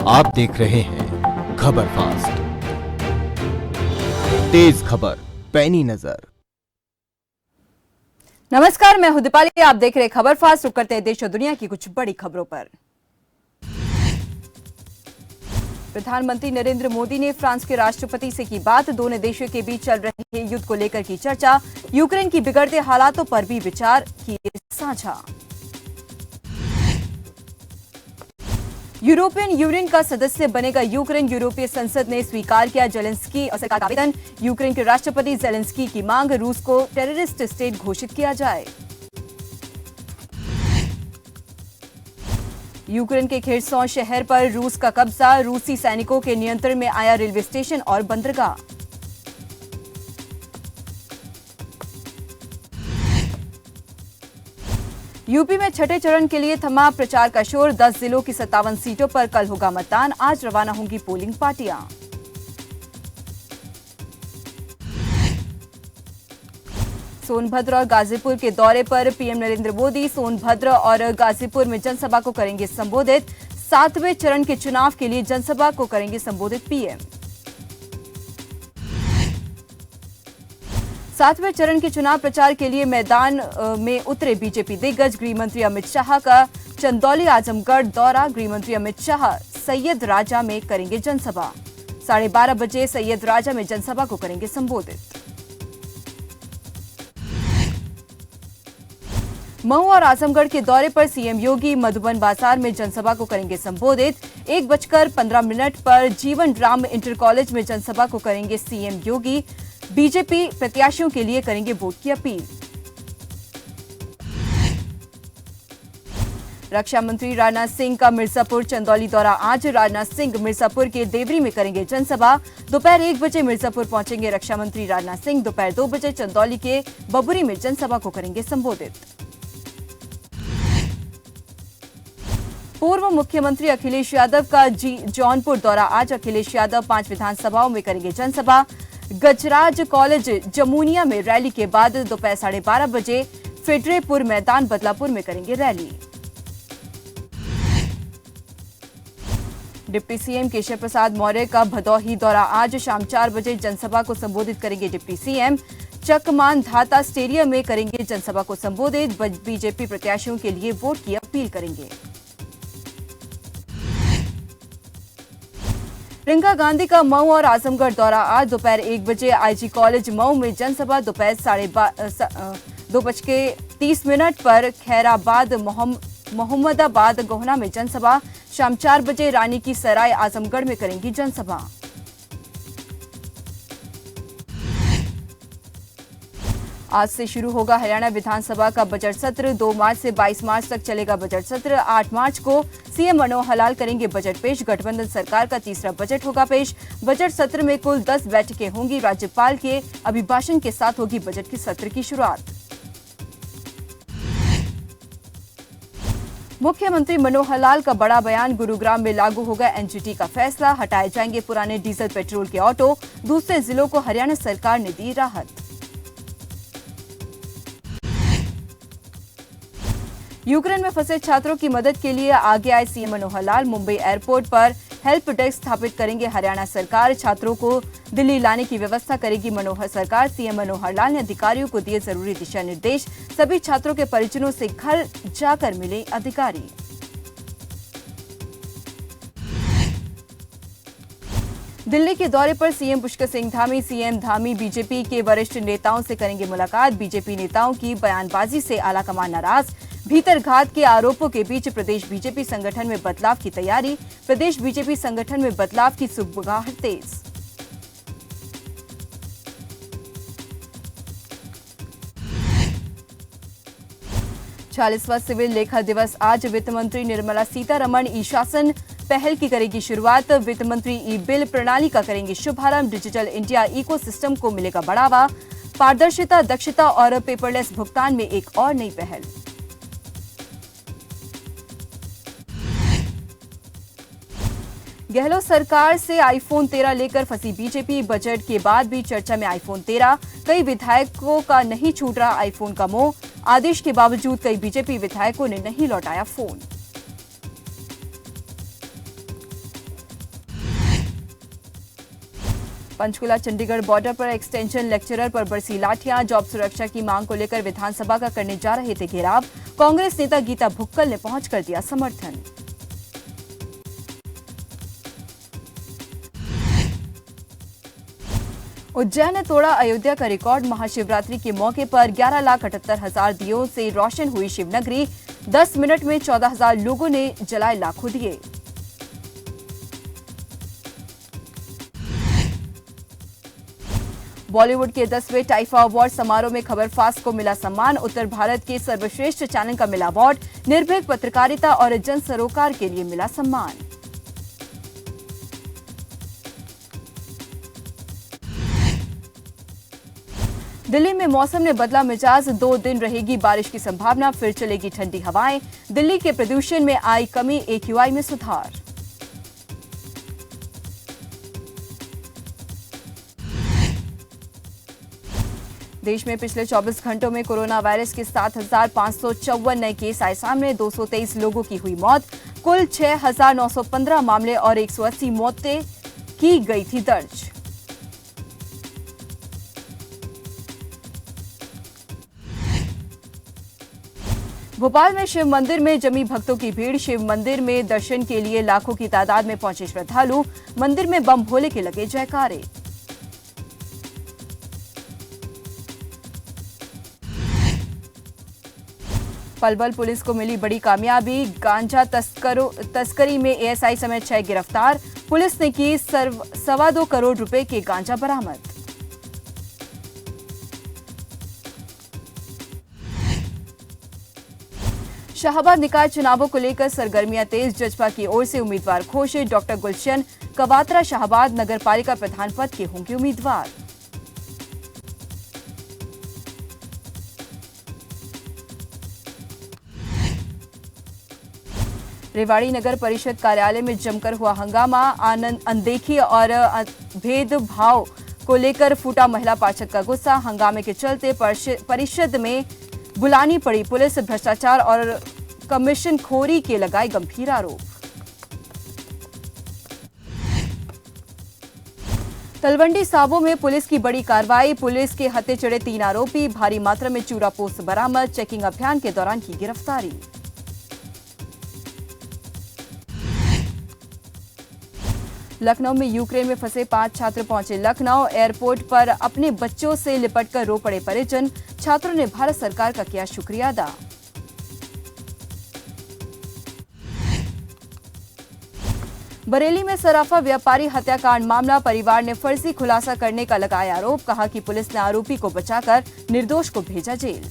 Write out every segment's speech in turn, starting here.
आप देख रहे हैं खबर फास्ट, तेज खबर पैनी नजर। नमस्कार, मैं हूं दीपाली। आप देख रहे हैं खबर फास्ट। रुक करते हैं देश और दुनिया की कुछ बड़ी खबरों पर। प्रधानमंत्री नरेंद्र मोदी ने फ्रांस के राष्ट्रपति से की बात। दोनों देशों के बीच चल रहे युद्ध को लेकर की चर्चा। यूक्रेन की बिगड़ते हालातों पर भी विचार किए साझा। यूरोपियन यूनियन का सदस्य बनेगा यूक्रेन। यूरोपीय संसद ने स्वीकार किया जेलेंस्की सरकार का आवेदन। यूक्रेन के राष्ट्रपति जेलेंस्की की मांग, रूस को टेररिस्ट स्टेट घोषित किया जाए। यूक्रेन के खेरसॉन शहर पर रूस का कब्जा। रूसी सैनिकों के नियंत्रण में आया रेलवे स्टेशन और बंदरगाह। यूपी में छठे चरण के लिए थमा प्रचार का शोर। 10 जिलों की 57 सीटों पर कल होगा मतदान। आज रवाना होंगी पोलिंग पार्टियां। सोनभद्र और गाजीपुर के दौरे पर पीएम नरेंद्र मोदी। सोनभद्र और गाजीपुर में जनसभा को करेंगे संबोधित। 7वें चरण के चुनाव के लिए जनसभा को करेंगे संबोधित पीएम। 7वें चरण के चुनाव प्रचार के लिए मैदान में उतरे बीजेपी दिग्गज। गृहमंत्री अमित शाह का चंदौली आजमगढ़ दौरा। गृहमंत्री अमित शाह सैयद राजा में करेंगे जनसभा। 12:30 बजे सैयद राजा में जनसभा को करेंगे संबोधित। मऊ और आजमगढ़ के दौरे पर सीएम योगी। मधुबन बाजार में जनसभा को करेंगे संबोधित। 1:15 पर जीवन राम इंटर कॉलेज में जनसभा को करेंगे सीएम योगी। बीजेपी प्रत्याशियों के लिए करेंगे वोट की अपील। रक्षा मंत्री राजनाथ सिंह का मिर्जापुर चंदौली दौरा। आज राजनाथ सिंह मिर्जापुर के देवरी में करेंगे जनसभा। दोपहर 1 बजे मिर्जापुर पहुंचेंगे रक्षा मंत्री राजनाथ सिंह। दोपहर 2 बजे चंदौली के बबुरी में जनसभा को करेंगे संबोधित। पूर्व मुख्यमंत्री अखिलेश यादव का जौनपुर दौरा। आज अखिलेश यादव 5 विधानसभाओं में करेंगे जनसभा। गजराज कॉलेज जमुनिया में रैली के बाद दोपहर 12:30 बजे फेडरेपुर मैदान बदलापुर में करेंगे rally. Deputy CM Keshav Prasad Maurya का भदोही दौरा। आज शाम 4 बजे जनसभा को संबोधित करेंगे डिप्टी सीएम। चकमान धाता स्टेडियम में करेंगे जनसभा को संबोधित। बीजेपी प्रत्याशियों के लिए वोट की अपील करेंगे। प्रियंका गांधी का मऊ और आजमगढ़ दौरा। आज दोपहर 1 बजे आईजी कॉलेज मऊ में जनसभा। दोपहर 2:30 पर खैराबाद मोहम्मदाबाद गोहना में जनसभा। शाम 4 बजे रानी की सराय आजमगढ़ में करेंगी जनसभा। आज से शुरू होगा हरियाणा विधानसभा का बजट सत्र। 2 मार्च से 22 मार्च तक चलेगा बजट सत्र। 8 मार्च को सीएम मनोहर लाल करेंगे बजट पेश। गठबंधन सरकार का तीसरा बजट होगा पेश। बजट सत्र में कुल 10 बैठकें होंगी। राज्यपाल के अभिभाषण के साथ होगी बजट की सत्र की शुरुआत। मुख्यमंत्री मनोहर लाल का बड़ा बयान। गुरुग्राम में लागू होगा एनजीटी का फैसला। हटाए जाएंगे पुराने डीजल पेट्रोल के ऑटो। दूसरे जिलों को हरियाणा सरकार ने दी राहत। यूक्रेन में फंसे छात्रों की मदद के लिए आगे आए सीएम मनोहर लाल। मुंबई एयरपोर्ट पर हेल्प डेस्क स्थापित करेंगे हरियाणा सरकार। छात्रों को दिल्ली लाने की व्यवस्था करेगी मनोहर सरकार। सीएम मनोहर लाल ने अधिकारियों को दिए जरूरी दिशा निर्देश। सभी छात्रों के परिजनों से घर जाकर मिले अधिकारी। दिल्ली के दौरे पर CM Pushkar Singh Dhami. CM Dhami BJP के वरिष्ठ नेताओं से करेंगे मुलाकात। बीजेपी नेताओं की बयानबाजी से आलाकमान नाराज। भीतरघात के आरोपों के बीच प्रदेश बीजेपी संगठन में बदलाव की तैयारी। प्रदेश बीजेपी संगठन में बदलाव की सुगबुगाहट तेज। चालीसवां सिविल लेखा दिवस आज। वित्त मंत्री निर्मला सीतारमण ई शासन पहल की करेगी शुरुआत। वित्त मंत्री ई बिल प्रणाली का करेंगे शुभारंभ। डिजिटल इंडिया इकोसिस्टम को मिलेगा बढ़ावा। पारदर्शिता, दक्षता और पेपरलेस भुगतान में एक और नई पहल। गहलोत सरकार से आईफोन 13 लेकर फंसी बीजेपी। बजट के बाद भी चर्चा में आईफोन 13। कई विधायकों का नहीं छूट रहा आईफोन का मोह। आदेश के बावजूद कई बीजेपी विधायकों ने नहीं लौटाया फोन। पंचकुला चंडीगढ़ बॉर्डर पर एक्सटेंशन लेक्चरर पर बरसी लाठियां। जॉब सुरक्षा की मांग को लेकर विधानसभा का करने जा रहे थे घेराव। कांग्रेस नेता गीता भुक्कल ने पहुंचकर दिया समर्थन। उज्जैन ने तोड़ा अयोध्या का रिकॉर्ड। महाशिवरात्रि के मौके पर 11,78,000 दियों से रोशन हुई शिवनगरी। 10 मिनट में 14,000 लोगों ने जलाए लाखों दिए। बॉलीवुड के 10वें टाइफा अवार्ड समारोह में खबर फास्ट को मिला सम्मान। उत्तर भारत के सर्वश्रेष्ठ चैनल का मिला अवार्ड। निर्भीक पत्रकारिता और जन सरोकार के लिए मिला सम्मान। दिल्ली में मौसम ने बदला मिजाज। 2 दिन रहेगी बारिश की संभावना, फिर चलेगी ठंडी हवाएं। दिल्ली के प्रदूषण में आई कमी, AQI में सुधार। देश में पिछले 24 घंटों में कोरोना वायरस के 7,554 नए केस आए सामने। 223 लोगों की हुई मौत। कुल 6,915 मामले और 180 मौतें की गई थी दर्ज। भोपाल में शिव मंदिर में जमी भक्तों की भीड़। शिव मंदिर में दर्शन के लिए लाखों की तादाद में पहुंचे श्रद्धालु। मंदिर में बम भोले के लगे जयकारे। पलवल पुलिस को मिली बड़ी कामयाबी। गांजा तस्करी में ASI समेत 6 गिरफ्तार। पुलिस ने की 2.25 करोड़ रुपए के गांजा बरामद। शाहबाद निकाय चुनावों को लेकर सरगर्मियां तेज। जजपा की ओर से उम्मीदवार घोषित। डॉक्टर गुलशन कवात्रा शाहबाद नगरपालिका प्रधान पद के होंगे उम्मीदवार। रेवाड़ी नगर परिषद कार्यालय में जमकर हुआ हंगामा। अनदेखी और भेदभाव को लेकर फूटा महिला पार्षद का गुस्सा। हंगामे के चलते परिषद में बुलानी पड़ी पुलिस। भ्रष्टाचार और कमीशन खोरी के लगाए गंभीर आरोप। तलवंडी साबो में पुलिस की बड़ी कार्रवाई। पुलिस के हत्थे चढ़े 3 आरोपी। भारी मात्रा में चूरा पोस्त बरामद। चेकिंग अभियान के दौरान की गिरफ्तारी। लखनऊ में यूक्रेन में फंसे 5 छात्र पहुंचे लखनऊ। एयरपोर्ट पर अपने बच्चों से लिपटकर रो पड़े परिजन। छात्रों ने भारत सरकार का किया शुक्रिया अदा। बरेली में सराफा व्यापारी हत्याकांड मामला। परिवार ने फर्जी खुलासा करने का लगाया आरोप। कहा कि पुलिस ने आरोपी को बचाकर निर्दोष को भेजा जेल।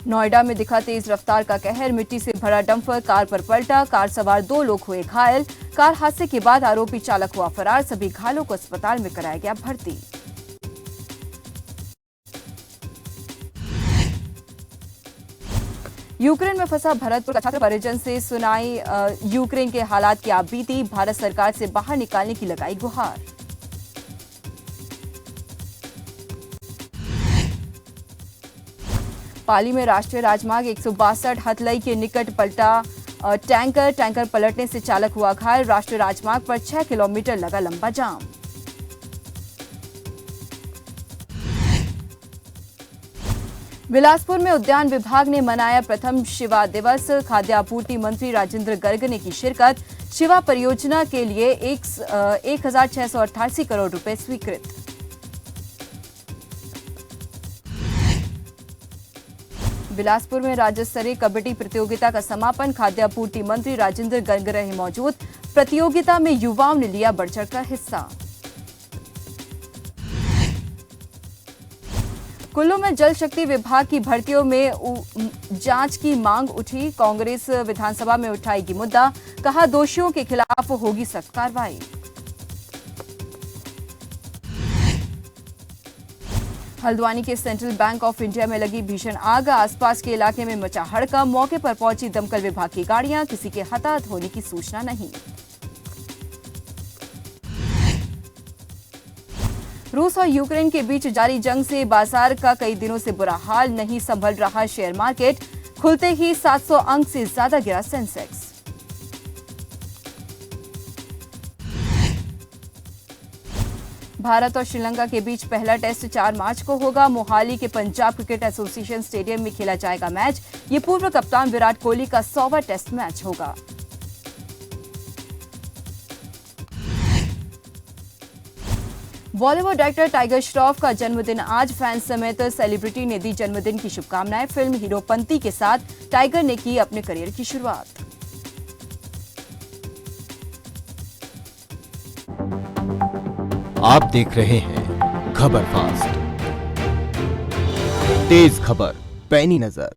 नोएडा में दिखा तेज रफ्तार का कहर। मिट्टी से भरा डंपर कार पर पलटा। कार सवार 2 लोग हुए घायल। कार हादसे के बाद आरोपी चालक हुआ फरार। सभी घायलों को अस्पताल में कराया गया भर्ती। यूक्रेन में फंसा भरतपुर का छात्र। परिजन से सुनाई यूक्रेन के हालात की आप बीती। भारत सरकार से बाहर निकालने की लगाई गुहार। पाली में राष्ट्रीय राजमार्ग 162 हथलई के निकट पलटा टैंकर पलटने से चालक हुआ घायल। राष्ट्रीय राजमार्ग पर 6 किलोमीटर लगा लंबा जाम। बिलासपुर में उद्यान विभाग ने मनाया प्रथम शिवा दिवस। खाद्य आपूर्ति मंत्री राजेंद्र गर्ग ने की शिरकत। शिवा परियोजना के लिए 1,688 करोड़ रुपए स्वीकृत। बिलासपुर में राज्य स्तरीय कबड्डी प्रतियोगिता का समापन। खाद्य आपूर्ति मंत्री राजेंद्र गर्ग रहे मौजूद। प्रतियोगिता में युवाओं ने लिया बढ़ चढ़कर हिस्सा। कुल्लू में जल शक्ति विभाग की भर्तियों में जांच की मांग उठी। कांग्रेस विधानसभा में उठाएगी मुद्दा। कहा दोषियों के खिलाफ होगी सख्त कार्रवाई। हल्द्वानी के सेंट्रल बैंक ऑफ इंडिया में लगी भीषण आग। आसपास के इलाके में मचा हड़कंप। मौके पर पहुंची दमकल विभाग की गाड़ियां। किसी के हताहत होने की सूचना नहीं। रूस और यूक्रेन के बीच जारी जंग से बाजार का कई दिनों से बुरा हाल। नहीं संभल रहा शेयर मार्केट। खुलते ही 700 अंक से ज्यादा गिरा सेंसेक्स। भारत और श्रीलंका के बीच पहला टेस्ट 4 मार्च को होगा। मोहाली के पंजाब क्रिकेट एसोसिएशन स्टेडियम में खेला जाएगा मैच। ये पूर्व कप्तान विराट कोहली का 100वां टेस्ट मैच होगा। बॉलीवुड एक्टर टाइगर श्रॉफ का जन्मदिन आज। फैंस समेत सेलिब्रिटी ने दी जन्मदिन की शुभकामनाएं। फिल्म हीरोपंती के साथ टाइगर ने की अपने करियर की शुरुआत। आप देख रहे हैं खबर फास्ट, तेज खबर पैनी नजर।